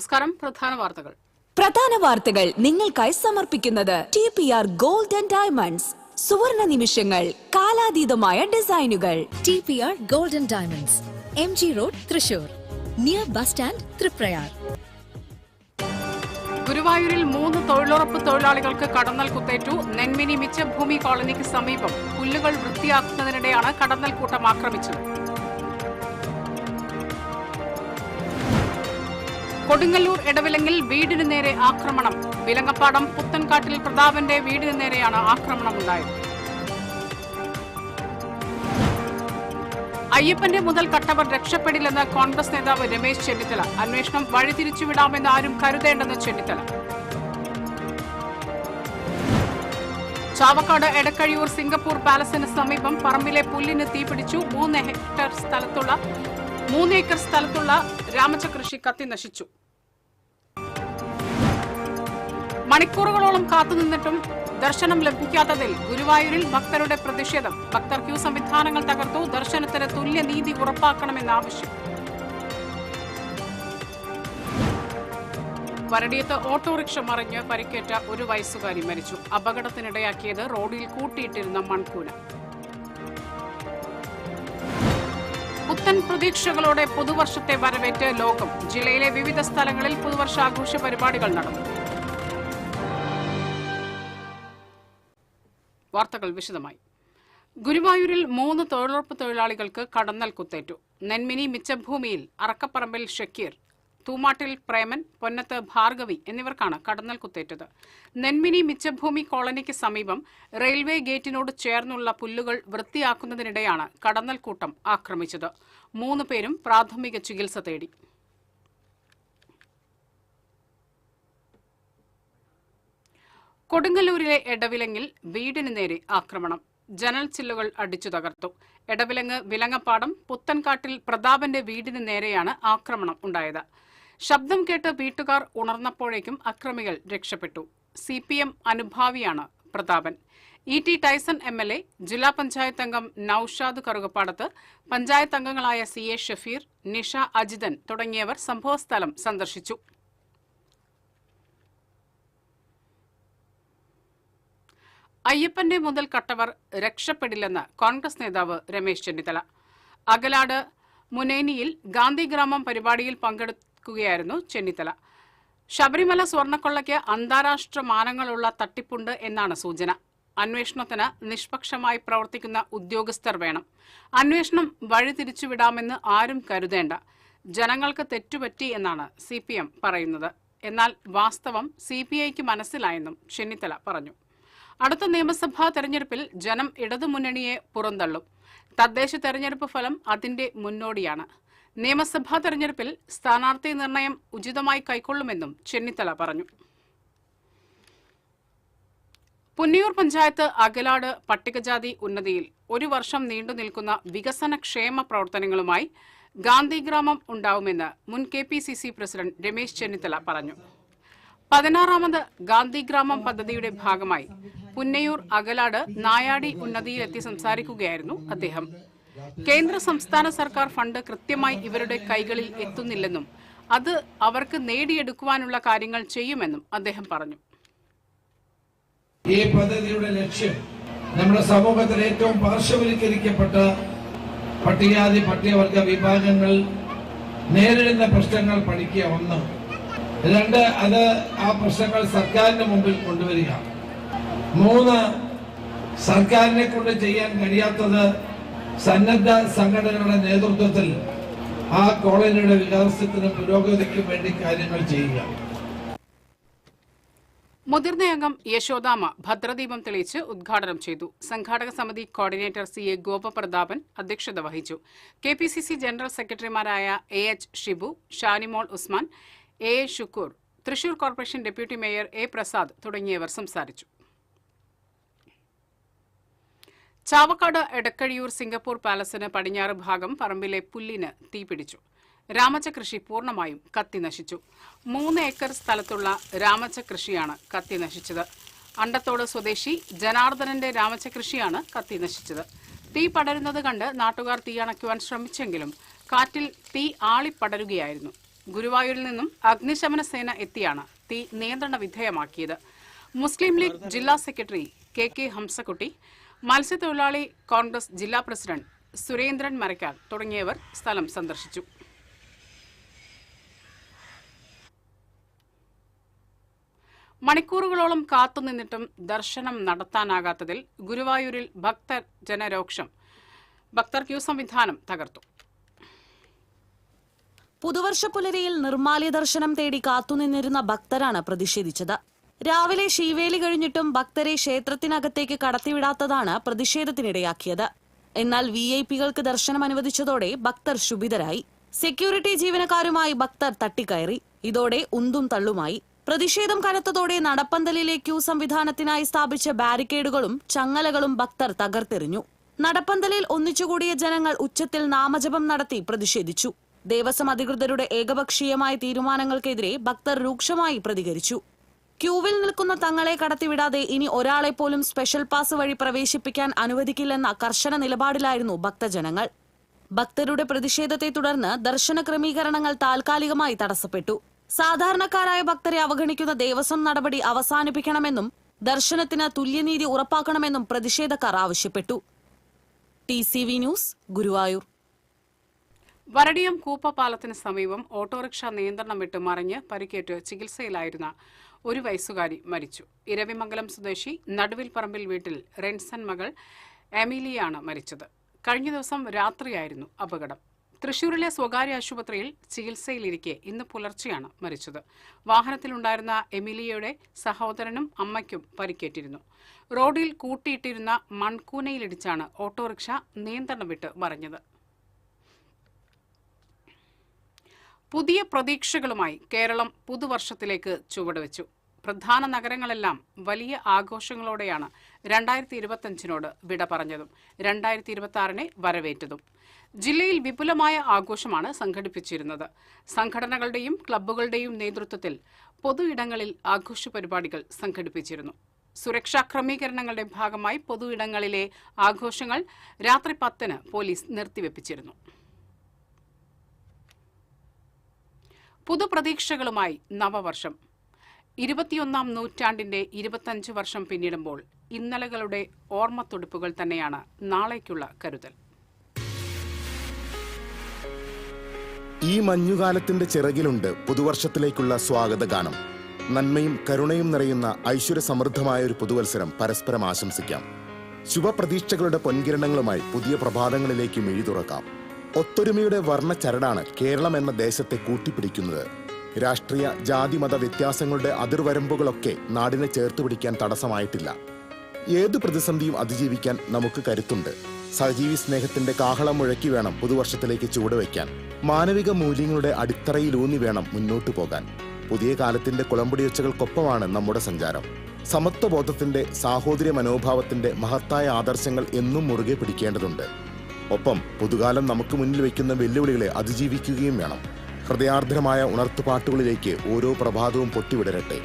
നമസ്കാരം. പ്രധാന വാർത്തകൾ നിങ്ങൾക്കായി സമർപ്പിക്കുന്നത് TPR Gold and Diamonds. സുവർണ നിമിഷങ്ങൾ, കാലാതീതമായ ഡിസൈനുകൾ. TPR Gold and Diamonds, MG Road, Thrissur, near bus stand, Tripprayar. ഗുരുവായൂരിൽ 3 തൊഴിലുറപ്പ് തൊഴിലാളികൾക്ക് കടന്നൽ കുത്തേറ്റു. നെന്മിനി മിച്ചഭൂമി കോളനിക്ക് സമീപം പുല്ലുകൾ വൃത്തിയാക്കുന്നതിനിടെയാണ് കടന്നൽ കൂട്ടം ആക്രമിച്ചത്. കൊടുങ്ങല്ലൂർ എടവിലങ്ങിൽ വീടിന് നേരെ ആക്രമണം. വിലങ്ങപ്പാടം പുത്തൻകാട്ടിൽ പ്രതാപന്റെ വീടിന് നേരെയാണ് ആക്രമണമുണ്ടായത്. അയ്യപ്പന്റെ മുതൽ കട്ടവർ രക്ഷപ്പെടില്ലെന്ന് കോൺഗ്രസ് നേതാവ് രമേശ് ചെന്നിത്തല. അന്വേഷണം വഴിതിരിച്ചുവിടാമെന്ന് ആരും കരുതേണ്ടെന്ന് ചെന്നിത്തല. ചാവക്കാട് എടക്കഴിയൂർ സിംഗപ്പൂർ പാലസിന് സമീപം പറമ്പിലെ പുല്ലിന് തീപിടിച്ചു. 3 ഏക്കർ സ്ഥലത്തുള്ള രാമചകൃഷി കത്തി നശിച്ചു. മണിക്കൂറുകളോളം കാത്തുനിന്നിട്ടും ദർശനം ലഭിക്കാത്തതിൽ ഗുരുവായൂരിൽ ഭക്തരുടെ പ്രതിഷേധം. ഭക്തർ ക്യൂ സംവിധാനങ്ങൾ തകർത്തു. ദർശനത്തിന് തുല്യനീതി ഉറപ്പാക്കണമെന്ന ആവശ്യം. വരടിയത്ത് ഓട്ടോറിക്ഷ മറിഞ്ഞ് പരിക്കേറ്റ 1 വയസ്സുകാരി മരിച്ചു. അപകടത്തിനിടയാക്കിയത് റോഡിൽ കൂട്ടിയിട്ടിരുന്ന മൺകൂന. പുത്തൻ പ്രതീക്ഷകളോടെ പുതുവർഷത്തെ വരവേറ്റ് ലോകം. ജില്ലയിലെ വിവിധ സ്ഥലങ്ങളിൽ പുതുവർഷാഘോഷ പരിപാടികൾ നടന്നു. വാർത്തകൾ വിശദമായി. ഗുരുവായൂരിൽ 3 തൊഴിലുറപ്പ് തൊഴിലാളികൾക്ക് കടന്നൽ കുത്തേറ്റു. നെന്മിനി മിച്ചഭൂമിയിൽ അറക്കപ്പറമ്പിൽ ഷക്കീർ, തൂമാട്ടിൽ പ്രേമൻ, പൊന്നത്ത് ഭാർഗവി എന്നിവർക്കാണ് കടന്നൽ കുത്തേറ്റത്. നെന്മിനി മിച്ചഭൂമി കോളനിക്ക് സമീപം റെയിൽവേ ഗേറ്റിനോട് ചേർന്നുള്ള പുല്ലുകൾ വൃത്തിയാക്കുന്നതിനിടെയാണ് കടന്നൽ കൂട്ടം ആക്രമിച്ചത്. 3 പേരും പ്രാഥമിക ചികിത്സ തേടി. കൊടുങ്ങല്ലൂരിലെ എടവിലങ്ങിൽ വീടിന് നേരെ ആക്രമണം. ജനൽ ചില്ലുകൾ അടിച്ചു തകർത്തു. എടവിലങ്ങ് വിലങ്ങപ്പാടം പുത്തൻകാട്ടിൽ പ്രതാപന്റെ വീടിന് നേരെയാണ് ആക്രമണം ഉണ്ടായത്. ശബ്ദം കേട്ട് വീട്ടുകാർ ഉണർന്നപ്പോഴേക്കും അക്രമികൾ രക്ഷപ്പെട്ടു. CPM അനുഭാവിയാണ് പ്രതാപൻ. ET ടൈസൺ MLA, ജില്ലാ പഞ്ചായത്ത് അംഗം നൌഷാദ് കറുകപ്പാടത്ത്, പഞ്ചായത്ത് അംഗങ്ങളായ CA ഷഫീർ, നിഷ അജിതൻ തുടങ്ങിയവർ സംഭവസ്ഥലം സന്ദർശിച്ചു. അയ്യപ്പന്റെ മുതൽ കട്ടവർ രക്ഷപ്പെടില്ലെന്ന് കോൺഗ്രസ് നേതാവ് രമേശ് ചെന്നിത്തല. അകലാട് മുനേനിയിൽ ഗാന്ധിഗ്രാമം പരിപാടിയിൽ പങ്കെടുക്കുകയായിരുന്നു ചെന്നിത്തല. ശബരിമല സ്വർണ്ണക്കൊള്ളയ്ക്ക് അന്താരാഷ്ട്ര മാനങ്ങളുള്ള തട്ടിപ്പുണ്ട് എന്നാണ് സൂചന. അന്വേഷണത്തിന് നിഷ്പക്ഷമായി പ്രവർത്തിക്കുന്ന ഉദ്യോഗസ്ഥർ വേണം. അന്വേഷണം വഴിതിരിച്ചുവിടാമെന്ന് ആരും കരുതേണ്ട. ജനങ്ങൾക്ക് തെറ്റുപറ്റി എന്നാണ് CPM പറയുന്നത്. എന്നാൽ വാസ്തവം CPIക്ക് മനസ്സിലായെന്നും ചെന്നിത്തല പറഞ്ഞു. അടുത്ത നിയമസഭാ തെരഞ്ഞെടുപ്പിൽ ജനം ഇടതുമുന്നണിയെ പുറന്തള്ളും. തദ്ദേശ തെരഞ്ഞെടുപ്പ് ഫലം അതിന്റെ മുന്നോടിയാണ്. നിയമസഭാ തെരഞ്ഞെടുപ്പിൽ സ്ഥാനാർത്ഥി നിർണയം ഉചിതമായി കൈക്കൊള്ളുമെന്നും ചെന്നിത്തല പറഞ്ഞു. പുന്നിയൂർ പഞ്ചായത്ത് അകലാട് പട്ടികജാതി ഉന്നതിയിൽ 1 വർഷം നീണ്ടുനിൽക്കുന്ന വികസന ക്ഷേമ പ്രവർത്തനങ്ങളുമായി ഗാന്ധിഗ്രാമം ഉണ്ടാവുമെന്ന് മുൻ KPCC പ്രസിഡന്റ് രമേശ് ചെന്നിത്തല പറഞ്ഞു. 16ാമത് ഗാന്ധിഗ്രാമം പദ്ധതിയുടെ ഭാഗമായി പുന്നയൂർ അകലാട് നായാടി ഉന്നതിയിലെത്തി സംസാരിക്കുകയായിരുന്നു അദ്ദേഹം. കേന്ദ്ര സംസ്ഥാന സർക്കാർ ഫണ്ട് കൃത്യമായി ഇവരുടെ കൈകളിൽ എത്തുന്നില്ലെന്നും അത് അവർക്ക് നേടിയെടുക്കുവാനുള്ള കാര്യങ്ങൾ ചെയ്യുമെന്നും അദ്ദേഹം പറഞ്ഞു. ഈ പദ്ധതിയുടെ ലക്ഷ്യം നമ്മുടെ സമൂഹത്തിൽ ഏറ്റവും പാർശ്വവൽക്കരിക്കപ്പെട്ട പട്ടികജാതി പട്ടികവർഗ വിഭാഗങ്ങൾ നേരിടുന്ന പ്രശ്നങ്ങൾ പഠിക്കുക. 1. 2, അത് ആ പ്രശ്നങ്ങൾ സർക്കാരിന് മുമ്പിൽ കൊണ്ടുവരിക. 3, സർക്കാരിനെ കൊണ്ട് ചെയ്യാൻ കഴിയാത്തത് സന്നദ്ധ സംഘടനകളുടെ നേതൃത്വത്തിൽ ആ കോളനിയുടെ വികാസത്തിനും പുരോഗതിക്കും വേണ്ടി കാര്യങ്ങൾ ചെയ്യുക. മുതിർന്ന അംഗം യശോദാമ ഭദ്രദീപം തെളിയിച്ച് ഉദ്ഘാടനം ചെയ്തു. സംഘാടക സമിതി കോർഡിനേറ്റർ CA ഗോപപ്രതാപൻ അധ്യക്ഷത വഹിച്ചു. KPCC ജനറൽ സെക്രട്ടറിമാരായ AH Shibu, Shanimol Usman, A Shukkur, Thrissur corporation deputy mayor A Prasad തുടങ്ങിയവർ സംസാരിച്ചു. ചാവക്കാട് എടക്കഴിയൂർ സിംഗപ്പൂർ പാലസിന് പടിഞ്ഞാറ് ഭാഗം പറമ്പിലെ പുല്ലിന് തീപിടിച്ചു. രാമചകൃഷി പൂർണ്ണമായും കത്തി നശിച്ചു. 3 ഏക്കർ സ്ഥലത്തുള്ള രാമചകൃഷിയാണ് കത്തി നശിച്ചത്. അണ്ടത്തോട് സ്വദേശി ജനാർദ്ദനന്റെ രാമചകൃഷിയാണ് കത്തി നശിച്ചത്. തീ പടരുന്നത് കണ്ട് നാട്ടുകാർ തീയണയ്ക്കുവാൻ ശ്രമിച്ചെങ്കിലും കാറ്റിൽ തീ ആളിപ്പടരുകയായിരുന്നു. ഗുരുവായൂരിൽ നിന്നും അഗ്നിശമന സേന എത്തിയാണ് തീ നിയന്ത്രണ വിധേയമാക്കിയത്. മുസ്ലിം ലീഗ് ജില്ലാ സെക്രട്ടറി കെ ഹംസക്കുട്ടി, മത്സ്യത്തൊഴിലാളി കോൺഗ്രസ് ജില്ലാ പ്രസിഡന്റ് സുരേന്ദ്രൻ മരക്കാൽ തുടങ്ങിയവർ സ്ഥലം സന്ദർശിച്ചു. മണിക്കൂറുകളോളം കാത്തുനിന്നിട്ടും ദർശനം നടത്താനാകാത്തതിൽ ഗുരുവായൂരിൽ ഭക്തർ ജനരോക്ഷം. ഭക്തർ ക്യൂ സംവിധാനം തകർത്തു. പുതുവർഷ പുലരിയിൽ നിർമ്മാല്യ ദർശനം തേടി കാത്തുനിന്നിരുന്ന ഭക്തരാണ് പ്രതിഷേധിച്ചത്. രാവിലെ ശീവേലി കഴിഞ്ഞിട്ടും ഭക്തരെ ക്ഷേത്രത്തിനകത്തേക്ക് കടത്തിവിടാത്തതാണ് പ്രതിഷേധത്തിനിടയാക്കിയത്. എന്നാൽ വിഐപികൾക്ക് ദർശനം അനുവദിച്ചതോടെ ഭക്തർ ക്ഷുഭിതരായി. സെക്യൂരിറ്റി ജീവനക്കാരുമായി ഭക്തർ തട്ടിക്കയറി. ഇതോടെ ഉന്തും തള്ളുമായി. പ്രതിഷേധം കനത്തതോടെ നടപ്പന്തലിലെ ക്യൂ സംവിധാനത്തിനായി സ്ഥാപിച്ച ബാരിക്കേഡുകളും ചങ്ങലകളും ഭക്തർ തകർത്തെറിഞ്ഞു. നടപ്പന്തലിൽ ഒന്നിച്ചുകൂടിയ ജനങ്ങൾ ഉച്ചത്തിൽ നാമജപം നടത്തി പ്രതിഷേധിച്ചു. ദേവസ്വം അധികൃതരുടെ ഏകപക്ഷീയമായ തീരുമാനങ്ങൾക്കെതിരെ ഭക്തർ രൂക്ഷമായി പ്രതികരിച്ചു. ക്യൂവിൽ നിൽക്കുന്ന തങ്ങളെ കടത്തിവിടാതെ ഇനി ഒരാളെ പോലും സ്പെഷ്യൽ പാസ് വഴി പ്രവേശിപ്പിക്കാൻ അനുവദിക്കില്ലെന്ന കർശന നിലപാടിലായിരുന്നു ഭക്തജനങ്ങൾ. ഭക്തരുടെ പ്രതിഷേധത്തെ തുടർന്ന് ദർശന ക്രമീകരണങ്ങൾ താൽക്കാലികമായി തടസ്സപ്പെട്ടു. സാധാരണക്കാരായ ഭക്തരെ അവഗണിക്കുന്ന ദേവസ്വം നടപടി അവസാനിപ്പിക്കണമെന്നും ദർശനത്തിന് തുല്യനീതി ഉറപ്പാക്കണമെന്നും പ്രതിഷേധക്കാർ ആവശ്യപ്പെട്ടു. TCV news, Guruvayur. വരടിയം കൂപ്പ പാലത്തിന് സമീപം ഓട്ടോറിക്ഷ നിയന്ത്രണം വിട്ട് മറിഞ്ഞ് പരിക്കേറ്റ് ചികിത്സയിലായിരുന്ന 1 വയസ്സുകാരി മരിച്ചു. ഇരവിമംഗലം സ്വദേശി നടുവിൽ പറമ്പിൽ വീട്ടിൽ റെൻസൺ മകൾ എമിലിയാണ് മരിച്ചത്. കഴിഞ്ഞ ദിവസം രാത്രിയായിരുന്നു അപകടം. തൃശൂരിലെ സ്വകാര്യ ആശുപത്രിയിൽ ചികിത്സയിലിരിക്കെ ഇന്ന് പുലർച്ചെയാണ് മരിച്ചത്. വാഹനത്തിലുണ്ടായിരുന്ന എമിലിയയുടെ സഹോദരനും അമ്മയ്ക്കും പരിക്കേറ്റിരുന്നു. റോഡിൽ കൂട്ടിയിട്ടിരുന്ന മൺകൂനയിലിടിച്ചാണ് ഓട്ടോറിക്ഷ നിയന്ത്രണം വിട്ട് മറിഞ്ഞത്. പുതിയ പ്രതീക്ഷകളുമായി കേരളം പുതുവർഷത്തിലേക്ക് ചുവടുവെച്ചു. പ്രധാന നഗരങ്ങളെല്ലാം വലിയ ആഘോഷങ്ങളോടെയാണ് 2025 വിട പറഞ്ഞതും 2026 വരവേറ്റതും. ജില്ലയിൽ വിപുലമായ ആഘോഷമാണ് സംഘടിപ്പിച്ചിരുന്നത്. സംഘടനകളുടെയും ക്ലബ്ബുകളുടെയും നേതൃത്വത്തിൽ പൊതു ഇടങ്ങളിൽ ആഘോഷ പരിപാടികൾ സംഘടിപ്പിച്ചിരുന്നു. സുരക്ഷാ ക്രമീകരണങ്ങളുടെ ഭാഗമായി പൊതു ഇടങ്ങളിലെ ആഘോഷങ്ങൾ രാത്രി 10 പോലീസ് നിർത്തിവെപ്പിച്ചിരുന്നു. പുതുപ്രതീക്ഷകളുമായി നവവർഷം. 21ാം നൂറ്റാണ്ടിന്റെ 25 വർഷം പിന്നിടുമ്പോൾ ഇന്നലകളുടെ ഓർമ്മത്തുടുപ്പുകൾ തന്നെയാണ് നാളേക്കുള്ള കരുതൽ. ഈ മഞ്ഞുകാലത്തിന്റെ ചിറകിലുണ്ട് പുതുവർഷത്തിലേക്കുള്ള സ്വാഗതഗാനം. നന്മയും കരുണയും നിറയുന്ന ഐശ്വര്യസമൃദ്ധമായ ഒരു പുതുവത്സരം പരസ്പരം ആശംസിക്കാം. ശുഭപ്രതീക്ഷകളുടെ പൊൻകിരണങ്ങളുമായി പുതിയ പ്രഭാതങ്ങളിലേക്ക് മിഴി തുറക്കാം. ഒത്തൊരുമയുടെ വർണ്ണച്ചരടാണ് കേരളം എന്ന ദേശത്തെ കൂട്ടിപ്പിടിക്കുന്നത്. രാഷ്ട്രീയ ജാതി മത വ്യത്യാസങ്ങളുടെ അതിർവരമ്പുകളൊക്കെ നാടിനെ ചേർത്ത് പിടിക്കാൻ തടസ്സമായിട്ടില്ല. ഏത് പ്രതിസന്ധിയും അതിജീവിക്കാൻ നമുക്ക് കരുത്തുണ്ട്. സഹജീവി സ്നേഹത്തിന്റെ കാഹളം മുഴക്കി വേണം പുതുവർഷത്തിലേക്ക് ചുവടുവയ്ക്കാൻ. മാനവിക മൂല്യങ്ങളുടെ അടിത്തറയിലൂന്നി വേണം മുന്നോട്ടു പോകാൻ. പുതിയ കാലത്തിന്റെ കുളമ്പടിയൊച്ചകൾക്കൊപ്പമാണ് നമ്മുടെ സഞ്ചാരം. സമത്വബോധത്തിന്റെ, സാഹോദര്യ മനോഭാവത്തിന്റെ മഹത്തായ ആദർശങ്ങൾ എന്നും മുറുകെ പിടിക്കേണ്ടതുണ്ട്. ഒപ്പം പുതുകാലം നമുക്ക് മുന്നിൽ വയ്ക്കുന്ന വെല്ലുവിളികളെ അതിജീവിക്കുകയും വേണം. ഹൃദയാർദ്രമായ ഉണർത്തുപാട്ടുകളിലേക്ക് ഓരോ പ്രഭാതവും പൊട്ടിവിടരട്ടെ.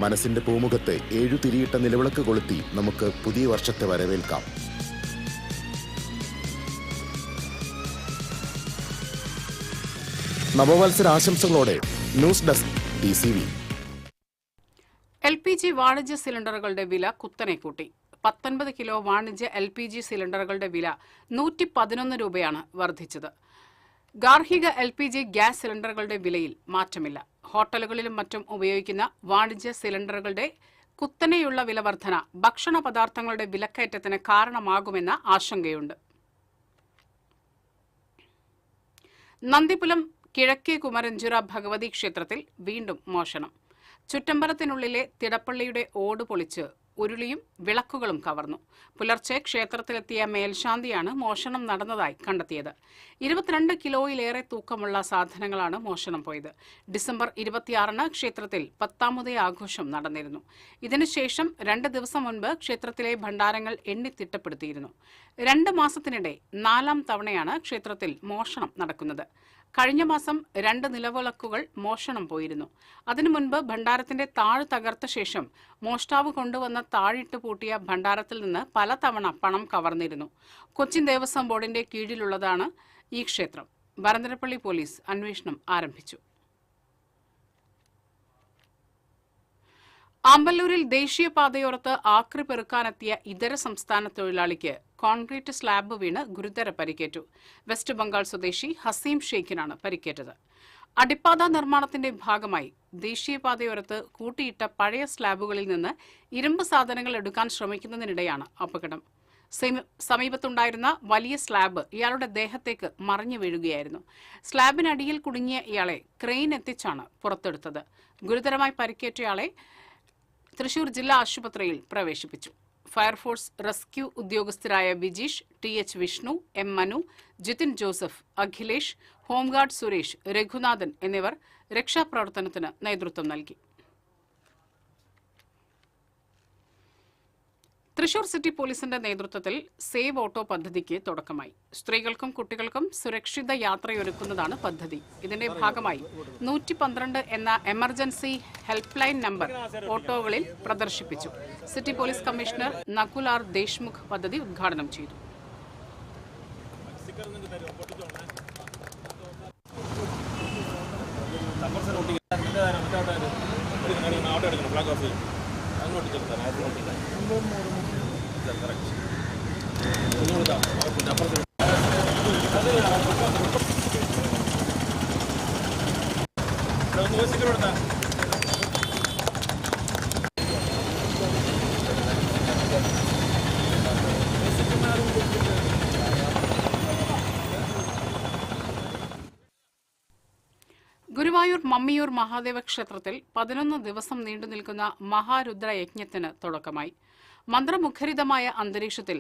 മനസ്സിന്റെ പൂമുഖത്ത് 7 തിരിയിട്ട നിലവിളക്ക് കൊളുത്തി നമുക്ക് പുതിയ വർഷത്തെ വരവേൽക്കാം. നവവത്സരാശംസകളോടെ ന്യൂസ് ഡെസ്ക് TCV. LPG വാണിജ്യ സിലിണ്ടറുകളുടെ വില കുത്തനെ കൂട്ടി. 19 കിലോ വാണിജ്യ LPG സിലിണ്ടറുകളുടെ വില 111 രൂപയാണ് വർദ്ധിച്ചത്. ഗാർഹിക LPG ഗ്യാസ് സിലിണ്ടറുകളുടെ വിലയിൽ മാറ്റമില്ല. ഹോട്ടലുകളിലും മറ്റും ഉപയോഗിക്കുന്ന വാണിജ്യ സിലിണ്ടറുകളുടെ കുത്തനെയുള്ള വില വർധന ഭക്ഷണ പദാർത്ഥങ്ങളുടെ വിലക്കയറ്റത്തിന് കാരണമാകുമെന്ന ആശങ്കയുണ്ട്. നന്ദിപുലം കിഴക്കേ കുമരഞ്ചിറ ഭഗവതി ക്ഷേത്രത്തിൽ വീണ്ടും മോഷണം. ചുറ്റമ്പലത്തിനുള്ളിലെ തിടപ്പള്ളിയുടെ ഓട് പൊളിച്ച് ഉരുളിയും വിളക്കുകളും കവർന്നു. പുലർച്ചെ ക്ഷേത്രത്തിലെത്തിയ മേൽശാന്തിയാണ് മോഷണം നടന്നതായി കണ്ടെത്തിയത്. 22 കിലോയിലേറെ തൂക്കമുള്ള സാധനങ്ങളാണ് മോഷണം പോയത്. ഡിസംബർ 26 ക്ഷേത്രത്തിൽ 10ാമതേ ആഘോഷം നടന്നിരുന്നു. ഇതിനുശേഷം 2 ദിവസം മുൻപ് ക്ഷേത്രത്തിലെ ഭണ്ഡാരങ്ങൾ എണ്ണിത്തിട്ടപ്പെടുത്തിയിരുന്നു. 2 മാസത്തിനിടെ 4ാം തവണയാണ് ക്ഷേത്രത്തിൽ മോഷണം നടക്കുന്നത്. കഴിഞ്ഞ മാസം 2 നിലവിളക്കുകൾ മോഷണം പോയിരുന്നു. അതിനു മുൻപ് ഭണ്ഡാരത്തിന്റെ താഴ് തകർത്ത ശേഷം മോഷ്ടാവ് കൊണ്ടുവന്ന താഴിട്ട് പൂട്ടിയ ഭണ്ഡാരത്തിൽ നിന്ന് പലതവണ പണം കവർന്നിരുന്നു. കൊച്ചിൻ ദേവസ്വം ബോർഡിന്റെ കീഴിലുള്ളതാണ് ഈ ക്ഷേത്രം. വരന്തരപ്പള്ളി പോലീസ് അന്വേഷണം ആരംഭിച്ചു. ആമ്പല്ലൂരിൽ ദേശീയപാതയോരത്ത് ആക്രി പെറുക്കാനെത്തിയ ഇതര സംസ്ഥാന തൊഴിലാളിക്ക് കോൺക്രീറ്റ് സ്ലാബ് വീണ് ഗുരുതര പരിക്കേറ്റു. വെസ്റ്റ് ബംഗാൾ സ്വദേശി ഹസീം ഷെയ്ഖിനാണ് പരിക്കേറ്റത്. അടിപ്പാത നിർമ്മാണത്തിന്റെ ഭാഗമായി ദേശീയപാതയോരത്ത് കൂട്ടിയിട്ട പഴയ സ്ലാബുകളിൽ നിന്ന് ഇരുമ്പ് സാധനങ്ങൾ എടുക്കാൻ ശ്രമിക്കുന്നതിനിടെയാണ് അപകടം. സമീപത്തുണ്ടായിരുന്ന വലിയ സ്ലാബ് ഇയാളുടെ ദേഹത്തേക്ക് മറിഞ്ഞു വീഴുകയായിരുന്നു. സ്ലാബിനടിയിൽ കുടുങ്ങിയ ഇയാളെ ക്രെയിൻ എത്തിച്ചാണ് പുറത്തെടുത്തത്. ഗുരുതരമായി പരിക്കേറ്റയാളെ തൃശൂർ ജില്ലാ ആശുപത്രിയിൽ പ്രവേശിപ്പിച്ചു. ഫയർഫോഴ്സ് റെസ്ക്യൂ ഉദ്യോഗസ്ഥരായ Bijeesh, T H. Vishnu, M. Manu, Jithin Joseph, Akhilesh, home guard Suresh, Raghunathan എന്നിവർ രക്ഷാപ്രവർത്തനത്തിന് നേതൃത്വം നൽകി. തൃശൂർ സിറ്റി പോലീസിന്റെ നേതൃത്വത്തിൽ സേവ് ഓട്ടോ പദ്ധതിക്ക് തുടക്കമായി. സ്ത്രീകൾക്കും കുട്ടികൾക്കും സുരക്ഷിത യാത്രയൊരുക്കുന്നതാണ് പദ്ധതി. ഇതിന്റെ ഭാഗമായി 112 എന്ന എമർജൻസി ഹെൽപ്പ് ലൈൻ നമ്പർ ഓട്ടോകളിൽ പ്രദർശിപ്പിച്ചു. City police commissioner Nakul R Deshmukh പദ്ധതി ഉദ്ഘാടനം ചെയ്തു. ഗുരുവായൂർ മമ്മിയൂർ മഹാദേവ ക്ഷേത്രത്തിൽ 11 ദിവസം നീണ്ടുനിൽക്കുന്ന മഹാരുദ്ര യജ്ഞത്തിന് തുടക്കമായി. മന്ത്രമുഖരിതമായ അന്തരീക്ഷത്തിൽ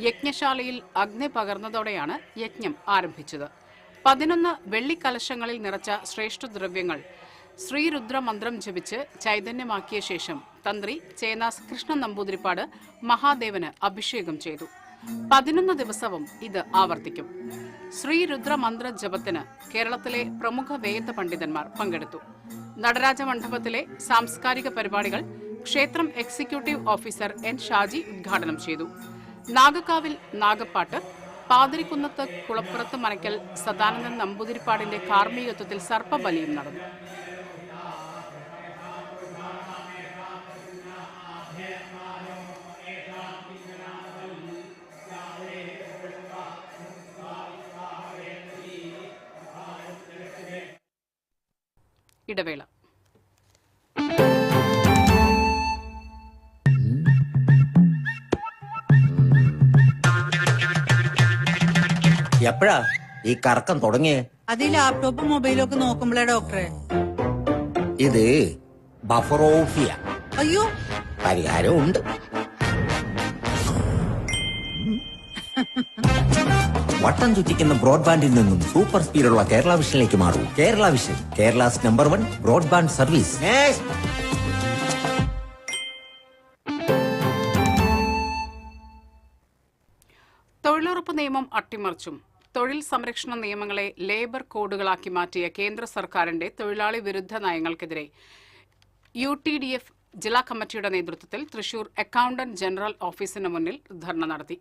യജ്ഞശാലയിൽ അഗ്നി പകർന്നതോടെയാണ് യജ്ഞം ആരംഭിച്ചത്. 11 വെള്ളിക്കലശങ്ങളിൽ നിറച്ച ശ്രേഷ്ഠദ്രവ്യങ്ങൾ ശ്രീരുദ്ര മന്ത്രം ജപിച്ച് ചൈതന്യമാക്കിയ ശേഷം തന്ത്രി ചേനാസ് കൃഷ്ണൻ നമ്പൂതിരിപ്പാട് മഹാദേവന് അഭിഷേകം ചെയ്തു. 11 ദിവസവും ഇത് ആവർത്തിക്കും. ശ്രീരുദ്ര മന്ത്ര ജപത്തിന് കേരളത്തിലെ പ്രമുഖ വേദ പണ്ഡിതന്മാർ പങ്കെടുത്തു. നടരാജ മണ്ഡപത്തിലെ സാംസ്കാരിക പരിപാടികൾ ക്ഷേത്രം എക്സിക്യൂട്ടീവ് ഓഫീസർ എൻ ഷാജി ഉദ്ഘാടനം ചെയ്തു. നാഗക്കാവിൽ നാഗപ്പാട്ട്, പാതിരിക്കുന്നത്ത് കുളപ്പുറത്ത് മനക്കൽ സദാനന്ദൻ നമ്പൂതിരിപ്പാടിന്റെ കാർമ്മികത്വത്തിൽ സർപ്പബലിയും നടന്നു. ഇടവേള. എപ്പോഴാ ഈ കറക്കം തുടങ്ങിയേ? അത് ഈ ലാപ്ടോപ്പും മൊബൈലും ഒക്കെ നോക്കുമ്പോഴേ ഡോക്ടറെ. ഇത് ബഫറോഫിയ. അയ്യോ, പരിഹാരമുണ്ട്. വട്ടം ചുറ്റിക്കുന്ന ബ്രോഡ്ബാൻഡിൽ നിന്നും സൂപ്പർ സ്പീഡുള്ള കേരള വിഷനിലേക്ക് മാറൂ. Kerala vision, Kerala's number 1 broadband service. തൊഴിലുറപ്പ് നിയമം അട്ടിമറിച്ചും തൊഴിൽ സംരക്ഷണ നിയമങ്ങളെ ലേബർ കോഡുകളാക്കി മാറ്റിയ കേന്ദ്ര സർക്കാരിന്റെ തൊഴിലാളി വിരുദ്ധ നയങ്ങൾക്കെതിരെ UTDF ജില്ലാ കമ്മിറ്റിയുടെ നേതൃത്വത്തിൽ തൃശൂർ അക്കൌണ്ടന്റ് ജനറൽ ഓഫീസിന് മുന്നിൽ ധർണ നടത്തി.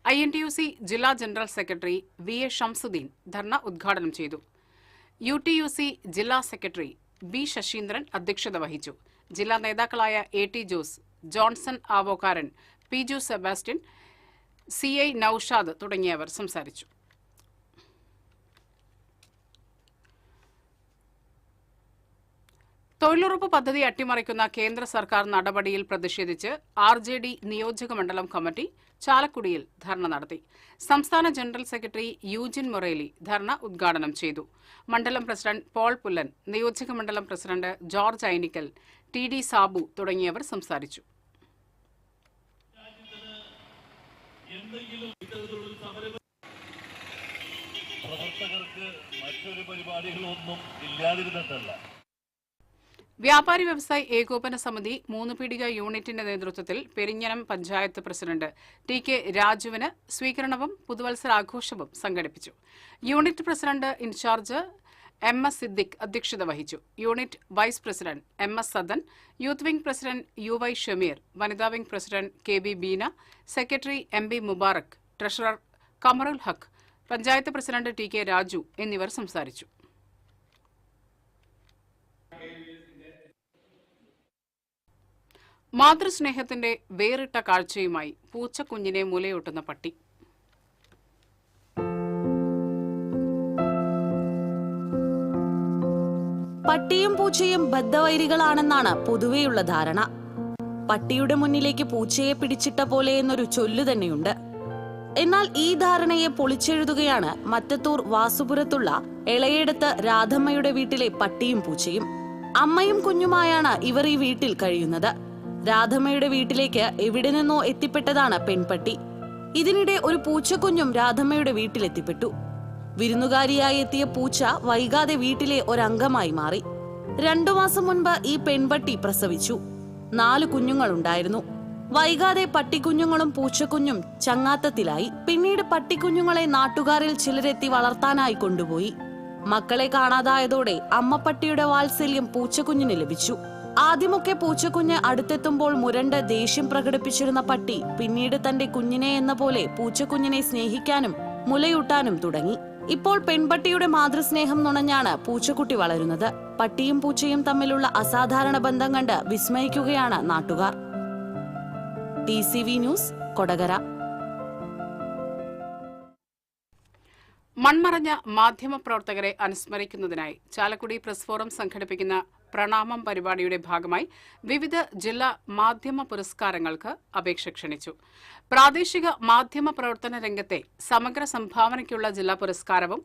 INTUC ജില്ലാ ജനറൽ സെക്രട്ടറി VA ഷംസുദ്ദീൻ ധർണ ഉദ്ഘാടനം ചെയ്തു. UTUC ജില്ലാ സെക്രട്ടറി B ശശീന്ദ്രൻ അധ്യക്ഷത വഹിച്ചു. ജില്ലാ നേതാക്കളായ AT Jose, Johnson Avokkaran, PJU Sebastian, CI Noushad തുടങ്ങിയവർ സംസാരിച്ചു. തൊഴിലുറപ്പ് പദ്ധതി അട്ടിമറിക്കുന്ന കേന്ദ്ര സർക്കാർ നടപടിയിൽ പ്രതിഷേധിച്ച് RJD നിയോജക മണ്ഡലം കമ്മിറ്റി ചാലക്കുടിയിൽ ധർണ നടത്തി. സംസ്ഥാന ജനറൽ സെക്രട്ടറി യൂജിൻ മൊറേലി ധർണ ഉദ്ഘാടനം ചെയ്തു. മണ്ഡലം പ്രസിഡന്റ് പോൾ പുല്ലൻ, നിയോജക മണ്ഡലം president George Ainickal, TD Sabu തുടങ്ങിയവർ സംസാരിച്ചു. പ്രവർത്തകർക്ക് മറ്റൊരു പരിപാടികളൊന്നും ഇല്ലാതിരുന്നിട്ടല്ല. വ്യാപാരി വ്യവസായി ഏകോപന സമിതി 3 പീടിക യൂണിറ്റിന്റെ നേതൃത്വത്തിൽ പെരിഞ്ഞനം പഞ്ചായത്ത് പ്രസിഡന്റ് TK രാജുവിന് സ്വീകരണവും പുതുവത്സരാഘോഷവും സംഘടിപ്പിച്ചു. Unit president in charge MS Siddique അധ്യക്ഷത വഹിച്ചു. Unit vice president MS Sadan, youth wing president UY Shameer, വനിതാ wing president KB Beena, secretary MB Mubarak, treasurer Kamarul Haq, panchayat president TK Raju എന്നിവർ സംസാരിച്ചു. മാതൃസ്നേഹത്തിന്റെ വേറിട്ട കാഴ്ചയുമായി പൂച്ചക്കുഞ്ഞിനെ മുലയൂട്ടുന്ന പട്ടി. പട്ടിയും പൂച്ചയും ബദ്ധവൈരികളാണെന്നാണ് പൊതുവെയുള്ള ധാരണ. പട്ടിയുടെ മുന്നിലേക്ക് പൂച്ചയെ പിടിച്ചിട്ട പോലെ എന്നൊരു ചൊല്ലു തന്നെയുണ്ട്. എന്നാൽ ഈ ധാരണയെ പൊളിച്ചെഴുതുകയാണ് മറ്റത്തൂർ വാസുപുരത്തുള്ള എളയെടുത്ത് രാധമ്മയുടെ വീട്ടിലെ പട്ടിയും പൂച്ചയും. അമ്മയും കുഞ്ഞുമായാണ് ഇവർ ഈ വീട്ടിൽ കഴിയുന്നത്. രാധമ്മയുടെ വീട്ടിലേക്ക് എവിടെ നിന്നോ എത്തിപ്പെട്ടതാണ് പെൺപട്ടി. ഇതിനിടെ ഒരു പൂച്ചക്കുഞ്ഞും രാധമ്മയുടെ വീട്ടിലെത്തിപ്പെട്ടു. വിരുന്നുകാരിയായി എത്തിയ പൂച്ച വൈകാതെ വീട്ടിലെ ഒരംഗമായി മാറി. 2 മാസം മുൻപ് ഈ പെൺപട്ടി പ്രസവിച്ചു. 4 കുഞ്ഞുങ്ങളുണ്ടായിരുന്നു. വൈകാതെ പട്ടിക്കുഞ്ഞുങ്ങളും പൂച്ചക്കുഞ്ഞും ചങ്ങാത്തത്തിലായി. പിന്നീട് പട്ടിക്കുഞ്ഞുങ്ങളെ നാട്ടുകാരിൽ ചിലരെത്തി വളർത്താനായി കൊണ്ടുപോയി. മക്കളെ കാണാതായതോടെ അമ്മപ്പട്ടിയുടെ വാത്സല്യം പൂച്ചക്കുഞ്ഞിന് ലഭിച്ചു. ആദ്യമൊക്കെ പൂച്ചക്കുഞ്ഞ് അടുത്തെത്തുമ്പോൾ മുരണ്ട് ദേഷ്യം പ്രകടിപ്പിച്ചിരുന്ന പട്ടി പിന്നീട് തന്റെ കുഞ്ഞിനെ എന്ന പോലെ പൂച്ചക്കുഞ്ഞിനെ സ്നേഹിക്കാനും മുലയൂട്ടാനും തുടങ്ങി. ഇപ്പോൾ പെൺപട്ടിയുടെ മാതൃസ്നേഹം നുണഞ്ഞാണ് പൂച്ചക്കുട്ടി വളരുന്നത്. പട്ടിയും പൂച്ചയും തമ്മിലുള്ള അസാധാരണ ബന്ധം കണ്ട് വിസ്മയിക്കുകയാണ് നാട്ടുകാർ. TCV news, Kodakara. മൺമറഞ്ഞ മാധ്യമപ്രവർത്തകരെ അനുസ്മരിക്കുന്നതിനായി ചാലക്കുടി പ്രസ് ഫോറം സംഘടിപ്പിക്കുന്ന പ്രണാമം പരിപാടിയുടെ ഭാഗമായി വിവിധ ജില്ലാ മാധ്യമ പുരസ്കാരങ്ങൾക്ക് അപേക്ഷ ക്ഷണിച്ചു. പ്രാദേശിക മാധ്യമ പ്രവർത്തന രംഗത്തെ സമഗ്ര സംഭാവനയ്ക്കുള്ള ജില്ലാ പുരസ്കാരവും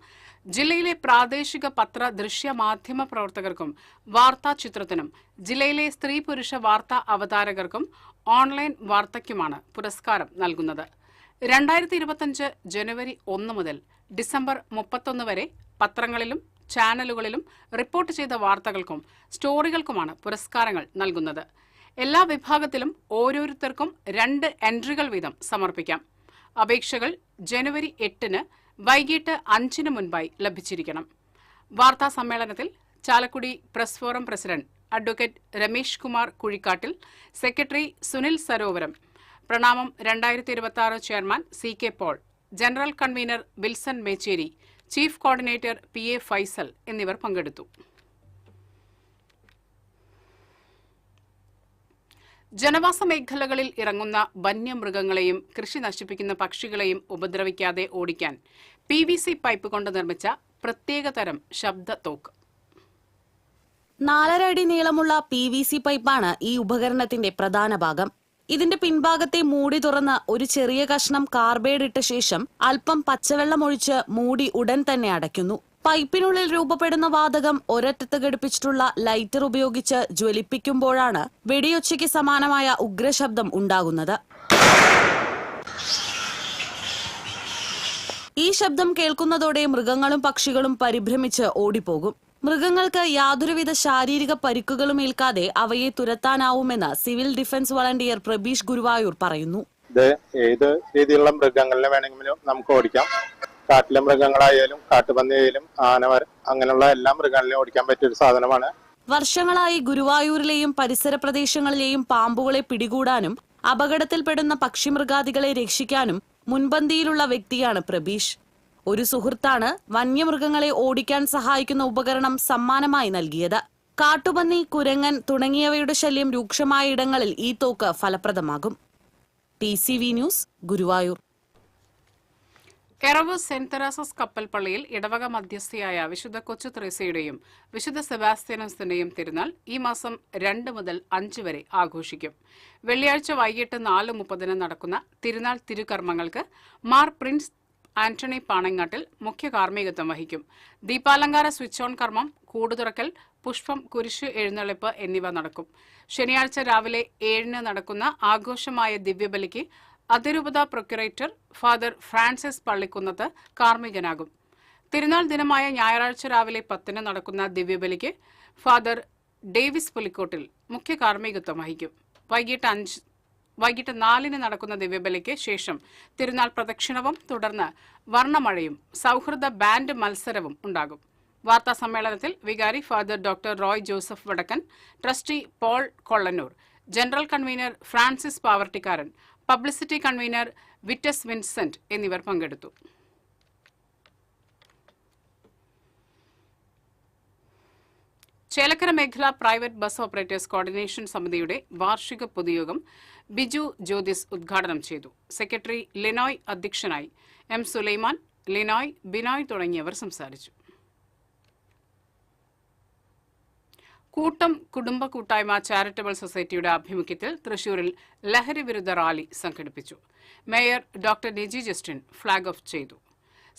ജില്ലയിലെ പ്രാദേശിക പത്ര ദൃശ്യ മാധ്യമ പ്രവർത്തകർക്കും വാർത്താ ചിത്രത്തിനും ജില്ലയിലെ സ്ത്രീ പുരുഷ വാർത്താ അവതാരകർക്കും ഓൺലൈൻ വാർത്തയ്ക്കുമാണ് പുരസ്കാരം നൽകുന്നത്. 2025 ജനുവരി 1 മുതൽ ഡിസംബർ 31 വരെ പത്രങ്ങളിലും ചാനലുകളിലും റിപ്പോർട്ട് ചെയ്ത വാർത്തകൾക്കും സ്റ്റോറികൾക്കുമാണ് പുരസ്കാരങ്ങൾ നൽകുന്നത്. എല്ലാ വിഭാഗത്തിലും ഓരോരുത്തർക്കും 2 എൻട്രികൾ വീതം സമർപ്പിക്കാം. അപേക്ഷകൾ ജനുവരി 8 വൈകിട്ട് 5 മുൻപായി ലഭിച്ചിരിക്കണം. വാർത്താ സമ്മേളനത്തിൽ Chalakudy press forum president advocate Ramesh Kumar Kuzhikkattil, secretary Sunil Sarovaram, Pranamam 2026 chairman CK Paul, general convener Wilson Mecheri, chief coordinator PA Faisal എന്നിവർ പങ്കെടുത്തു. ജനവാസ മേഖലകളിൽ ഇറങ്ങുന്ന വന്യമൃഗങ്ങളെയും കൃഷി നശിപ്പിക്കുന്ന പക്ഷികളെയും ഉപദ്രവിക്കാതെ ഓടിക്കാൻ PVC പൈപ്പ് കൊണ്ട് നിർമ്മിച്ച പ്രത്യേകതരം ശബ്ദ തോക്ക്. 4.5 അടി നീളമുള്ള PVC പൈപ്പാണ് ഈ ഉപകരണത്തിന്റെ പ്രധാന ഭാഗം. ഇതിന്റെ പിൻഭാഗത്തെ മൂടി തുറന്ന് ഒരു ചെറിയ കഷ്ണം കാർബൈഡ് ഇട്ട ശേഷം അല്പം പച്ചവെള്ളം ഒഴിച്ച് മൂടി ഉടൻ തന്നെ അടയ്ക്കുന്നു. പൈപ്പിനുള്ളിൽ രൂപപ്പെടുന്ന വാതകം ഒരറ്റത്ത് ഘടിപ്പിച്ചിട്ടുള്ള ലൈറ്റർ ഉപയോഗിച്ച് ജ്വലിപ്പിക്കുമ്പോഴാണ് വെടിയൊച്ചയ്ക്ക് സമാനമായ ഉഗ്രശബ്ദം ഉണ്ടാകുന്നത്. ഈ ശബ്ദം കേൾക്കുന്നതോടെ മൃഗങ്ങളും പക്ഷികളും പരിഭ്രമിച്ച് ഓടിപ്പോകും. മൃഗങ്ങൾക്ക് യാതൊരുവിധ ശാരീരിക പരിക്കുകളും ഏൽക്കാതെ അവയെ തുരത്താനാവുമെന്ന് civil defence volunteer Prabeesh Guruvayur പറയുന്നു. ഇത് ഏത് രീതിയിലുള്ള മൃഗങ്ങളിനെ വേണമെങ്കിലും നമുക്ക് ഓടിക്കാം. കാട്ടിലെ മൃഗങ്ങളായാലും കാട്ടുപന്നിയായാലും ആനവർ അങ്ങനെയുള്ള എല്ലാ മൃഗങ്ങളിലും ഓടിക്കാൻ പറ്റിയ ഒരു സാധനമാണ്. വർഷങ്ങളായി ഗുരുവായൂരിലെയും പരിസര പ്രദേശങ്ങളിലെയും പാമ്പുകളെ പിടികൂടാനും അപകടത്തിൽപ്പെടുന്ന പക്ഷിമൃഗാദികളെ രക്ഷിക്കാനും മുൻപന്തിയിലുള്ള വ്യക്തിയാണ് പ്രബീഷ്. ഒരു സുഹൃത്താണ് വന്യമൃഗങ്ങളെ ഓടിക്കാൻ സഹായിക്കുന്ന ഉപകരണം സമ്മാനമായി നൽകിയത്. കാട്ടുപന്നി, കുരങ്ങൻ തുടങ്ങിയവയുടെ ശല്യം രൂക്ഷമായ ഇടങ്ങളിൽ ഈ തോക്ക് ഫലപ്രദമാകും. TCV news, Guruvayur. Eravu saint Teresa's കപ്പൽ പള്ളിയിൽ ഇടവക മധ്യസ്ഥയായ വിശുദ്ധ കൊച്ചു ത്രേസ്യയുടെയും വിശുദ്ധ സെബാസ്റ്റ്യനസിന്റെയും തിരുനാൾ ഈ മാസം 2 മുതൽ 5 വരെ ആഘോഷിക്കും. വെള്ളിയാഴ്ച വൈകിട്ട് 4:30 നടക്കുന്ന തിരുനാൾ തിരുകർമ്മങ്ങൾക്ക് മാർ പ്രിൻസ് ആന്റണി പാണങ്ങാട്ടിൽ മുഖ്യ കാർമ്മികത്വം വഹിക്കും. ദീപാലങ്കാര സ്വിച്ച് ഓൺ കർമ്മം, കൂടുതുറക്കൽ, പുഷ്പം, കുരിശ് എഴുന്നള്ളിപ്പ് എന്നിവ നടക്കും. ശനിയാഴ്ച രാവിലെ 7 നടക്കുന്ന ആഘോഷമായ ദിവ്യബലിക്ക് അതിരൂപത പ്രൊക്യുറേറ്റർ ഫാദർ ഫ്രാൻസിസ് പള്ളിക്കുന്നത്ത് കാർമ്മികനാകും. തിരുനാൾ ദിനമായ ഞായറാഴ്ച രാവിലെ 10 നടക്കുന്ന ദിവ്യബലിക്ക് ഫാദർ ഡേവിസ് പുലിക്കോട്ടിൽ മുഖ്യ കാർമ്മികത്വം വഹിക്കും. വൈകിട്ട് 4 നടക്കുന്ന ദിവ്യബലിക്ക് ശേഷം തിരുനാൾ പ്രദക്ഷിണവും തുടർന്ന് വർണ്ണമഴയും സൗഹൃദ ബാൻഡ് മത്സരവും ഉണ്ടാകും. വാർത്താ സമ്മേളനത്തിൽ വികാരി father doctor Roy Joseph Vadakkan, trustee Paul Kollannur, general convener Francis Pavarttikkaran, publicity convener Vitus Vincent എന്നിവർ പങ്കെടുത്തു. ചേലക്കര മേഖല പ്രൈവറ്റ് ബസ് ഓപ്പറേറ്റേഴ്സ് കോർഡിനേഷൻ സമിതിയുടെ വാർഷിക പൊതുയോഗം ബിജു ജ്യോതിസ് ഉദ്ഘാടനം ചെയ്തു. സെക്രട്ടറി ലിനോയ് അധ്യക്ഷനായി. എം സുലൈമാൻ, ലിനോയ്, ബിനോയ് തുടങ്ങിയവർ സംസാരിച്ചു. കൂട്ടം കുടുംബ കൂട്ടായ്മ ചാരിറ്റബിൾ സൊസൈറ്റിയുടെ ആഭിമുഖ്യത്തിൽ തൃശൂരിൽ ലഹരി വിരുദ്ധ റാലി സംഘടിപ്പിച്ചു. Mayor doctor Niji Justin flag off ചെയ്തു.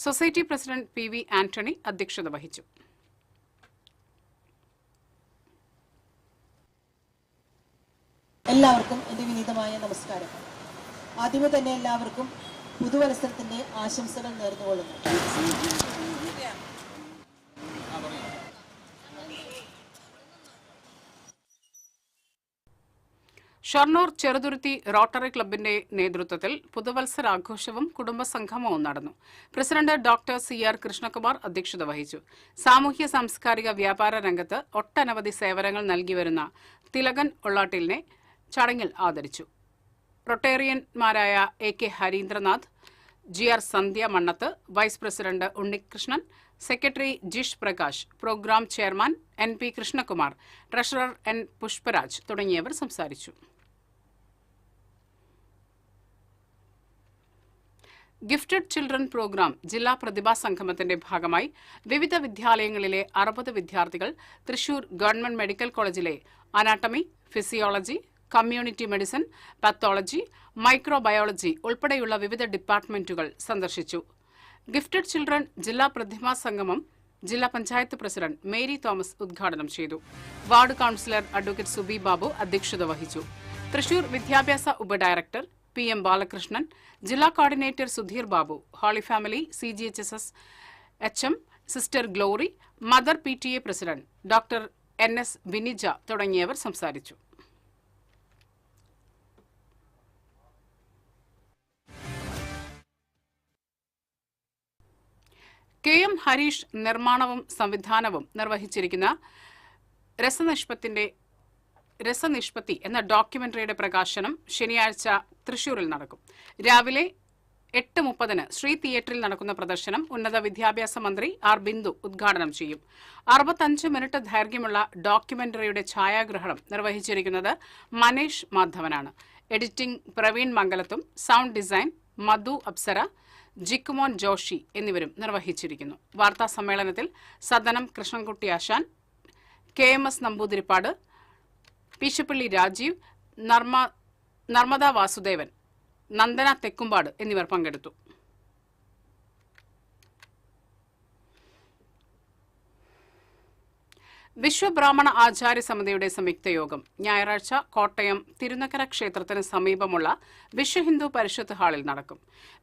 Society president P V Antony അധ്യക്ഷത വഹിച്ചു. എല്ലാവർക്കും എൻ്റെ വിനീതമായ നമസ്കാരം. ആദ്യമേ തന്നെ എല്ലാവർക്കും പുതുവത്സരത്തിൻ്റെ ആശംസകൾ നേർന്നുകൊള്ളുന്നു. ഷൊർണൂർ ചെറുതുരുത്തി റോട്ടറി ക്ലബിന്റെ നേതൃത്വത്തിൽ പുതുവത്സരാഘോഷവും കുടുംബസംഗമവും നടന്നു. പ്രസിഡന്റ് ഡോക്ടർ CR കൃഷ്ണകുമാർ അധ്യക്ഷത വഹിച്ചു. സാമൂഹ്യ സാംസ്കാരിക വ്യാപാര രംഗത്ത് ഒട്ടനവധി സേവനങ്ങൾ നൽകിവരുന്ന തിലകൻ ഒള്ളാട്ടിലിനെ ചടങ്ങിൽ ആദരിച്ചു. റൊട്ടേറിയന്മാരായ AK Harindranath, GR Sandhya Mannath, vice president Unnikrishnan, secretary Jish Prakash, program chairman NP Krishnakumar, treasurer N Pushparaj തുടങ്ങിയവർ സംസാരിച്ചു. ഗിഫ്റ്റഡ് ചിൽഡ്രൻ പ്രോഗ്രാം ജില്ലാ പ്രതിഭാ സംഗമത്തിന്റെ ഭാഗമായി വിവിധ വിദ്യാലയങ്ങളിലെ 60 വിദ്യാർത്ഥികൾ തൃശൂർ ഗവൺമെന്റ് മെഡിക്കൽ കോളേജിലെ anatomy, physiology, community medicine, pathology, microbiology ഉൾപ്പെടെയുള്ള വിവിധ ഡിപ്പാർട്ട്മെന്റുകൾ സന്ദർശിച്ചു. ഗിഫ്റ്റഡ് ചിൽഡ്രൻ ജില്ലാ പ്രതിഭാ സംഗമം ജില്ലാ പഞ്ചായത്ത് പ്രസിഡന്റ് മേരി തോമസ് ഉദ്ഘാടനം ചെയ്തു. Ward councillor advocate Subi Babu അധ്യക്ഷത വഹിച്ചു. തൃശൂർ വിദ്യാഭ്യാസ ഉപഡയറക്ടർ PM ബാലകൃഷ്ണൻ, ജില്ലാ coordinator Sudheer Babu, Holy Family CGHSS HM sister Glory, mother PTA president doctor NS Vinija തുടങ്ങിയവർ സംസാരിച്ചു. KM ഹരീഷ് നിർമ്മാണവും സംവിധാനവും നിർവഹിച്ചിരിക്കുന്ന രസനിഷ്പത്തി എന്ന ഡോക്യുമെന്ററിയുടെ പ്രകാശനം ശനിയാഴ്ച തൃശൂരിൽ നടക്കും. രാവിലെ 8:30 ശ്രീ തിയേറ്ററിൽ നടക്കുന്ന പ്രദർശനം ഉന്നത വിദ്യാഭ്യാസ മന്ത്രി R ബിന്ദു ഉദ്ഘാടനം ചെയ്യും. 65 മിനിറ്റ് ദൈർഘ്യമുള്ള ഡോക്യുമെന്ററിയുടെ ഛായാഗ്രഹണം നിർവഹിച്ചിരിക്കുന്നത് മനേഷ് മാധവനാണ്. എഡിറ്റിംഗ് പ്രവീൺ മംഗലത്തും, സൗണ്ട് ഡിസൈൻ മധു അപ്സര, ജിക്കുമോൻ ജോഷി എന്നിവരും നിർവഹിച്ചിരിക്കുന്നു. വാർത്താ സമ്മേളനത്തിൽ സദനം കൃഷ്ണൻകുട്ടി ആശാൻ, KMS നമ്പൂതിരിപ്പാട്, പീശപ്പള്ളി രാജീവ്, നർമ്മദ വാസുദേവൻ, നന്ദന തെക്കുംപാട് എന്നിവർ പങ്കെടുത്തു. വിശ്വബ്രാഹ്മണ ആചാര്യ സമിതിയുടെ സംയുക്ത യോഗം ഞായറാഴ്ച കോട്ടയം തിരുനക്കര ക്ഷേത്രത്തിന് സമീപമുള്ള വിശ്വഹിന്ദു പരിഷത്ത് ഹാളിൽ നടക്കും.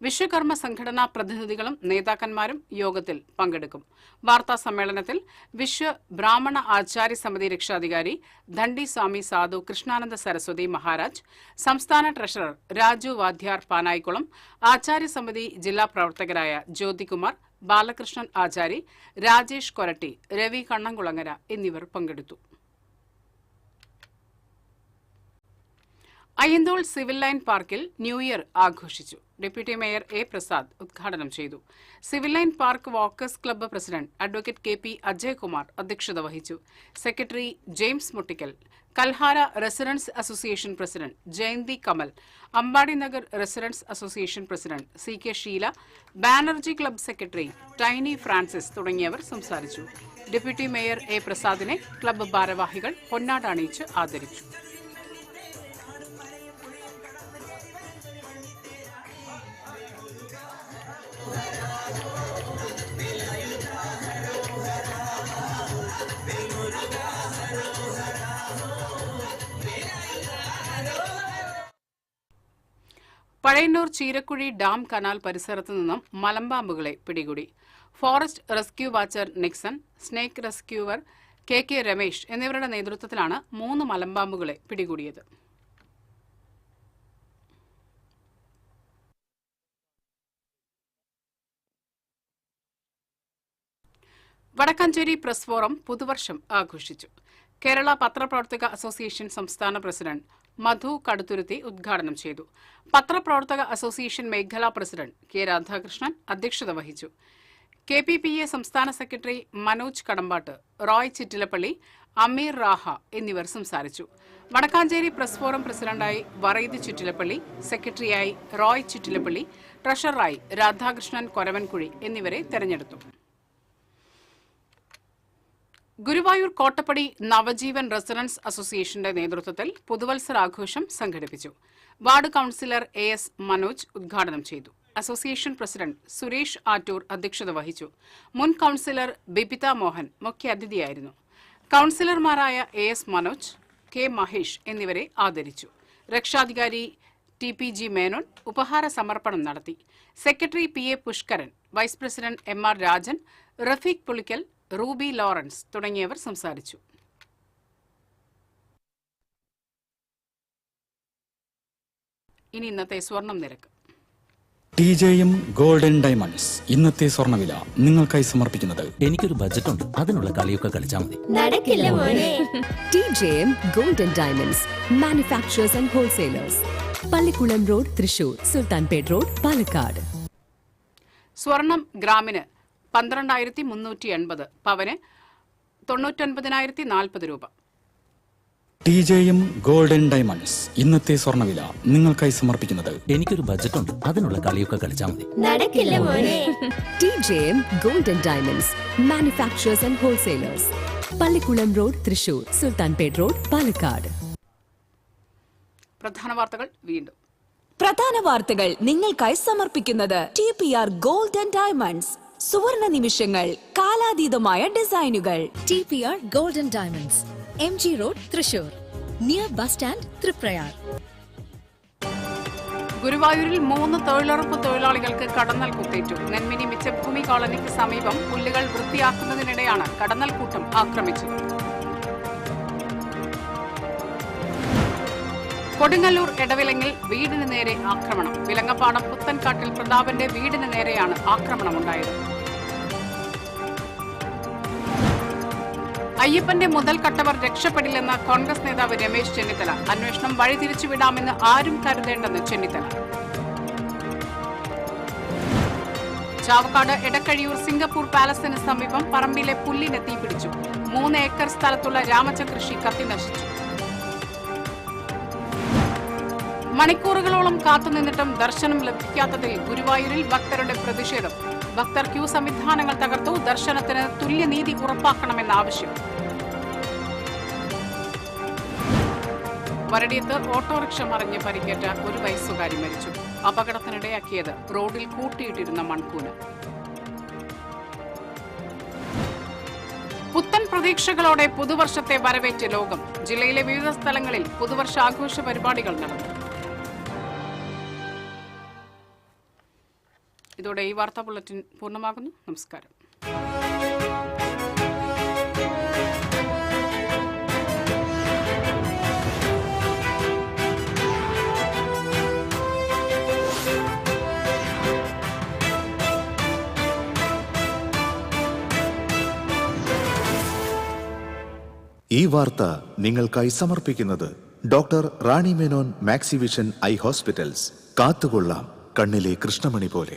വിശ്വകർമ്മ സംഘടനാ പ്രതിനിധികളും നേതാക്കന്മാരും യോഗത്തിൽ പങ്കെടുക്കും. വാർത്താ സമ്മേളനത്തിൽ വിശ്വബ്രാഹ്മണ ആചാര്യ സമിതി രക്ഷാധികാരി ദണ്ഡി സ്വാമി സാധു കൃഷ്ണാനന്ദ സരസ്വതി മഹാരാജ്, സംസ്ഥാന ട്രഷറർ രാജു വാദ്യാർ പാനായിക്കുളം, ആചാര്യ സമിതി ജില്ലാ പ്രവർത്തകരായ ജ്യോതികുമാർ, ബാലകൃഷ്ണൻ ആചാരി, രാജേഷ് കൊരട്ടി, രവി കണ്ണംകുളങ്ങര എന്നിവർ പങ്കെടുത്തു. അയ്യന്തോൾ സിവിൽ ലൈൻ പാർക്കിൽ ന്യൂ ഇയർ ആഘോഷിച്ചു. ഡെപ്യൂട്ടി മേയർ A പ്രസാദ് ഉദ്ഘാടനം ചെയ്തു. Civil line park walkers club president advocate KP Ajaykumar അധ്യക്ഷത വഹിച്ചു. Secretary James Muttikkal, Kalhara residence association president Jayanthi Kamal, Ambadi Nagar residence association president CK Sheela, Banerji club secretary Tiny Francis തുടങ്ങിയവർ സംസാരിച്ചു. ഡെപ്യൂട്ടി മേയർ A പ്രസാദിനെ ക്ലബ്ബ് ഭാരവാഹികൾ പൊന്നാട അണിയിച്ച് ആദരിച്ചു. പഴയന്നൂർ ചീരക്കുഴി ഡാം കനാൽ പരിസരത്തു നിന്നും മലമ്പാമ്പുകളെ പിടികൂടി. Forest rescue watcher Nixon, snake rescuer KK Ramesh എന്നിവരുടെ നേതൃത്വത്തിലാണ് 3 മലമ്പാമ്പുകളെ പിടികൂടിയത്. വടക്കാഞ്ചേരി പ്രസ് ഫോറം പുതുവർഷം ആഘോഷിച്ചു. കേരള പത്രപ്രവർത്തക അസോസിയേഷൻ സംസ്ഥാന പ്രസിഡന്റ് മധു കടുത്തുരുത്തി ഉദ്ഘാടനം ചെയ്തു. പത്രപ്രവർത്തക അസോസിയേഷൻ മേഖലാ പ്രസിഡന്റ് K രാധാകൃഷ്ണൻ അധ്യക്ഷത വഹിച്ചു. KPPA സംസ്ഥാന സെക്രട്ടറി മനോജ് കടമ്പാട്ട്, റോയ് ചിറ്റിലപ്പള്ളി, അമീർ റാഹ എന്നിവർ സംസാരിച്ചു. വടക്കാഞ്ചേരി പ്രസ് ഫോറം പ്രസിഡന്റായി വറീദ് ചുറ്റിലപ്പള്ളി, സെക്രട്ടറിയായി റോയ് ചുറ്റിലപ്പള്ളി, ട്രഷററായി രാധാകൃഷ്ണൻ കൊരവൻകുഴി എന്നിവരെ തെരഞ്ഞെടുത്തു. ഗുരുവായൂർ കോട്ടപ്പടി നവജീവൻ റെസിഡൻസ് അസോസിയേഷന്റെ നേതൃത്വത്തിൽ പുതുവത്സരാഘോഷം സംഘടിപ്പിച്ചു. വാർഡ് കൌൺസിലർ AS മനോജ് ഉദ്ഘാടനം ചെയ്തു. അസോസിയേഷൻ പ്രസിഡന്റ് സുരേഷ് ആറ്റൂർ അധ്യക്ഷത വഹിച്ചു. മുൻ കൌൺസിലർ ബിപിത മോഹൻ മുഖ്യാതിഥിയായിരുന്നു. കൌൺസിലർമാരായ AS മനോജ്, K മഹേഷ് എന്നിവരെ ആദരിച്ചു. രക്ഷാധികാരി TPG മേനോൻ ഉപഹാര സമർപ്പണം നടത്തി. Secretary PA Pushkaran, vice president MR Rajan, Rafeeq Pulikkal, Ruby Lawrence തുടങ്ങിയവർ സംസാരിച്ചു. ഇനി ഇന്നത്തെ സ്വർണം നിരക്ക്. TJM ഗോൾഡൻ ഡയമണ്ട്സ് ഇന്നത്തെ സ്വർണ്ണവില നിങ്ങൾക്കായി സമർപ്പിക്കുന്നത് എനിക്കൊരു ബജറ്റ് ഉണ്ട്, അതിനുള്ള കളിയൊക്കെ കളിച്ചാൽ മതി. നടക്കില്ല മോനെ. TJM golden diamonds manufacturers and wholesalers, Pallikkulam road, Thrissur, Sultanpet road, Palakkad. സ്വർണം ഗ്രാമിന് 12,380, പവന് 99,040 രൂപ. TJM ഗോൾഡൻ ഡയമണ്ട്സ് ഇന്നത്തെ സ്വർണ്ണവില നിങ്ങൾക്കായി സമർപ്പിക്കുന്നത് എനിക്കൊരു ബജറ്റ് ഉണ്ട്, അതിനുള്ള കളിയൊക്കെ കളിച്ചാൽ മതി. നടക്കില്ല മോനെ. TJM golden diamonds manufacturers and wholesalers, Pallikkulam road, Thrissur, Sultanpet road, Palakkad. പ്രധാന വാർത്തകൾ വീണ്ടും. പ്രധാന വാർത്തകൾ നിങ്ങൾക്കായി സമർപ്പിക്കുന്നത് TPR ഗോൾഡൻ ഡയമണ്ട്സ്. സുവർണ നിമിഷങ്ങൾ, കാലാതീതമായ ഡിസൈനുകൾ. TPR golden diamonds, MG road, Thrissur, near bus stand, Triprayar. ഗുരുവായൂരിൽ 3 തൊഴിലുറപ്പ് തൊഴിലാളികൾക്ക് കടന്നൽ കുത്തേറ്റു. നെന്മിനി മിച്ചഭൂമി കോളനിക്ക് സമീപം പുല്ലുകൾ വൃത്തിയാക്കുന്നതിനിടെയാണ് കടന്നൽ കൂട്ടം ആക്രമിച്ചത്. കൊടുങ്ങല്ലൂർ എടവിലങ്ങിൽ വീടിന് നേരെ ആക്രമണം. വിലങ്ങപ്പാടം പുത്തൻകാട്ടിൽ പ്രതാപന്റെ വീടിന് നേരെയാണ് ആക്രമണമുണ്ടായത്. അയ്യപ്പന്റെ മുതൽ കട്ടവർ രക്ഷപ്പെടില്ലെന്ന് കോൺഗ്രസ് നേതാവ് രമേശ് ചെന്നിത്തല. അന്വേഷണം വഴിതിരിച്ചുവിടാമെന്ന് ആരും കരുതേണ്ടെന്ന് ചെന്നിത്തല. ചാവക്കാട് എടക്കഴിയൂർ സിംഗപ്പൂർ പാലസിന് സമീപം പറമ്പിലെ പുല്ലിന് തീപിടിച്ചു. 3 ഏക്കർ സ്ഥലത്തുള്ള രാമച്ച കൃഷി കത്തിനശിച്ചു. മണിക്കൂറുകളോളം കാത്തുനിന്നിട്ടും ദർശനം ലഭിക്കാത്തതിൽ ഗുരുവായൂരിൽ ഭക്തരുടെ പ്രതിഷേധം. ഭക്തർ ക്യൂ സംവിധാനങ്ങൾ തകർത്തു. ദർശനത്തിന് തുല്യനീതി ഉറപ്പാക്കണമെന്ന ആവശ്യം. വരടിയത്ത് ഓട്ടോറിക്ഷ മറിഞ്ഞ് പരിക്കേറ്റ 1 വയസ്സുകാരി മരിച്ചു. അപകടത്തിനിടയാക്കിയത് റോഡിൽ കൂട്ടിയിട്ടിരുന്ന മൺകൂന്. പുത്തൻ പ്രതീക്ഷകളോടെ പുതുവർഷത്തെ വരവേറ്റ ലോകം. ജില്ലയിലെ വിവിധ സ്ഥലങ്ങളിൽ പുതുവർഷാഘോഷ പരിപാടികൾ നടന്നു. ഇതോടെ ഈ വാർത്താ ബുള്ളറ്റിൻ പൂർണ്ണമാകുന്നു. നമസ്കാരം. ഈ വാർത്ത നിങ്ങൾക്കായി സമർപ്പിക്കുന്നത് doctor Rani Menon Maxivision I hospitals. കാത്തുകൊള്ളാം കണ്ണിലെ കൃഷ്ണമണി പോലെ.